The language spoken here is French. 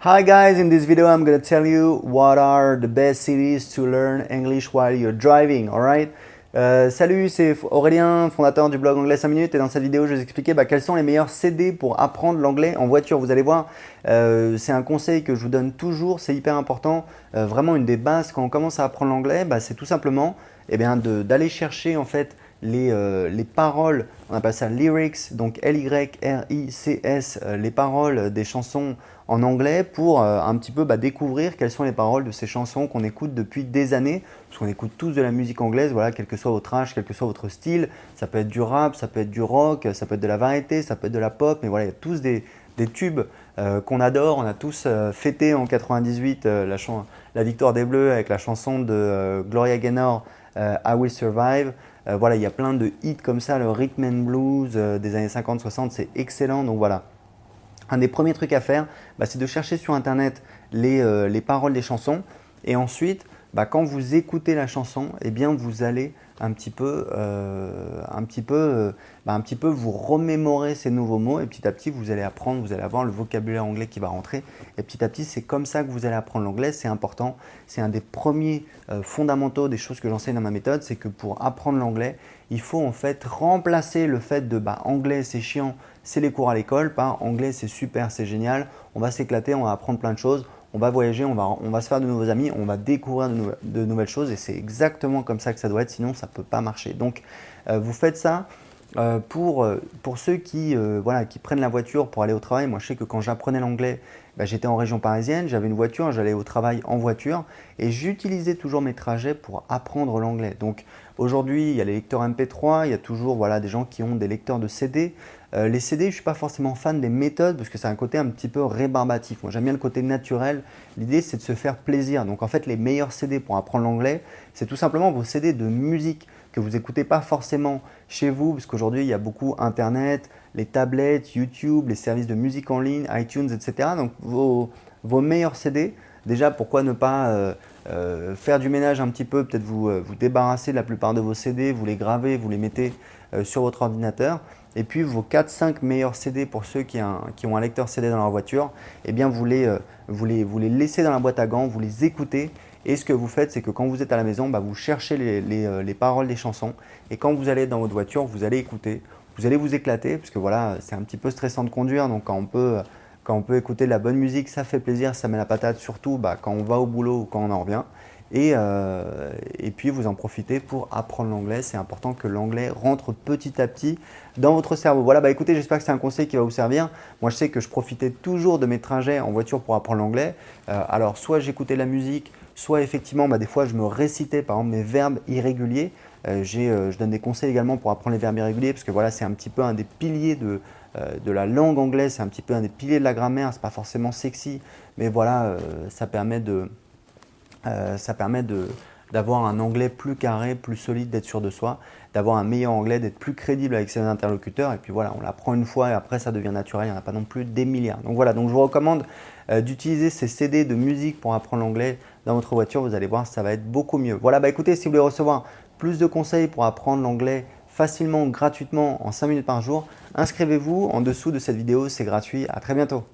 Hi guys, in this video I'm gonna tell you what are the best cities to learn English while you're driving, alright? Salut, c'est Aurélien, fondateur du blog Anglais 5 minutes et dans cette vidéo je vais vous expliquer quels sont les meilleurs CD pour apprendre l'anglais en voiture. Vous allez voir, c'est un conseil que je vous donne toujours, c'est hyper important, vraiment une des bases quand on commence à apprendre l'anglais, c'est tout simplement d'aller chercher en fait les paroles, on appelle ça lyrics, donc L-Y-R-I-C-S, les paroles des chansons en anglais pour un petit peu découvrir quelles sont les paroles de ces chansons qu'on écoute depuis des années, parce qu'on écoute tous de la musique anglaise, voilà, quel que soit votre âge, quel que soit votre style, ça peut être du rap, ça peut être du rock, ça peut être de la variété, ça peut être de la pop, mais voilà, il y a tous des tubes qu'on adore. On a tous fêté en 98 la victoire des Bleus avec la chanson de Gloria Gaynor, I Will Survive. Voilà, il y a plein de hits comme ça, le rhythm and blues des années 50-60, c'est excellent. Donc voilà, un des premiers trucs à faire, c'est de chercher sur internet les paroles des chansons et ensuite, quand vous écoutez la chanson, eh bien vous allez un petit peu vous remémorer ces nouveaux mots et petit à petit vous allez apprendre, vous allez avoir le vocabulaire anglais qui va rentrer et petit à petit c'est comme ça que vous allez apprendre l'anglais. C'est important, c'est un des premiers fondamentaux des choses que j'enseigne dans ma méthode, c'est que pour apprendre l'anglais, il faut en fait remplacer le fait de anglais c'est chiant, c'est les cours à l'école, par anglais c'est super, c'est génial, on va s'éclater, on va apprendre plein de choses. On va voyager, on va se faire de nouveaux amis, on va découvrir de nouvelles choses et c'est exactement comme ça que ça doit être, sinon ça ne peut pas marcher. Donc vous faites ça pour ceux qui prennent la voiture pour aller au travail. Moi je sais que quand j'apprenais l'anglais, j'étais en région parisienne, j'avais une voiture, j'allais au travail en voiture et j'utilisais toujours mes trajets pour apprendre l'anglais. Donc aujourd'hui il y a les lecteurs MP3, il y a toujours des gens qui ont des lecteurs de CD. Les CD, je ne suis pas forcément fan des méthodes parce que c'est un côté un petit peu rébarbatif. Moi, j'aime bien le côté naturel. L'idée, c'est de se faire plaisir. Donc, en fait, les meilleurs CD pour apprendre l'anglais, c'est tout simplement vos CD de musique que vous n'écoutez pas forcément chez vous parce qu'aujourd'hui, il y a beaucoup Internet, les tablettes, YouTube, les services de musique en ligne, iTunes, etc. Donc, vos meilleurs CD, déjà, pourquoi ne pas faire du ménage un petit peu, peut-être vous débarrasser de la plupart de vos CD, vous les gravez, vous les mettez sur votre ordinateur. Et puis vos 4-5 meilleurs CD pour ceux qui ont un lecteur CD dans leur voiture, eh bien vous les laissez dans la boîte à gants, vous les écoutez. Et ce que vous faites, c'est que quand vous êtes à la maison, vous cherchez les paroles des chansons. Et quand vous allez dans votre voiture, vous allez écouter. Vous allez vous éclater, parce que voilà, c'est un petit peu stressant de conduire. Donc quand on peut écouter de la bonne musique, ça fait plaisir, ça met la patate, surtout quand on va au boulot ou quand on en revient. Et puis vous en profitez pour apprendre l'anglais. C'est important que l'anglais rentre petit à petit dans votre cerveau. Voilà, écoutez, j'espère que c'est un conseil qui va vous servir. Moi, je sais que je profitais toujours de mes trajets en voiture pour apprendre l'anglais. Alors, soit j'écoutais la musique, soit effectivement, des fois, je me récitais par exemple mes verbes irréguliers. Je donne des conseils également pour apprendre les verbes irréguliers parce que voilà, c'est un petit peu un des piliers de la langue anglaise, c'est un petit peu un des piliers de la grammaire. C'est pas forcément sexy, mais voilà, ça permet d'avoir un anglais plus carré, plus solide, d'être sûr de soi, d'avoir un meilleur anglais, d'être plus crédible avec ses interlocuteurs. Et puis voilà, on l'apprend une fois et après ça devient naturel, il n'y en a pas non plus des milliards. Donc voilà, donc je vous recommande d'utiliser ces CD de musique pour apprendre l'anglais dans votre voiture. Vous allez voir, ça va être beaucoup mieux. Voilà, écoutez, si vous voulez recevoir plus de conseils pour apprendre l'anglais facilement, gratuitement, en 5 minutes par jour, inscrivez-vous en dessous de cette vidéo, c'est gratuit. À très bientôt.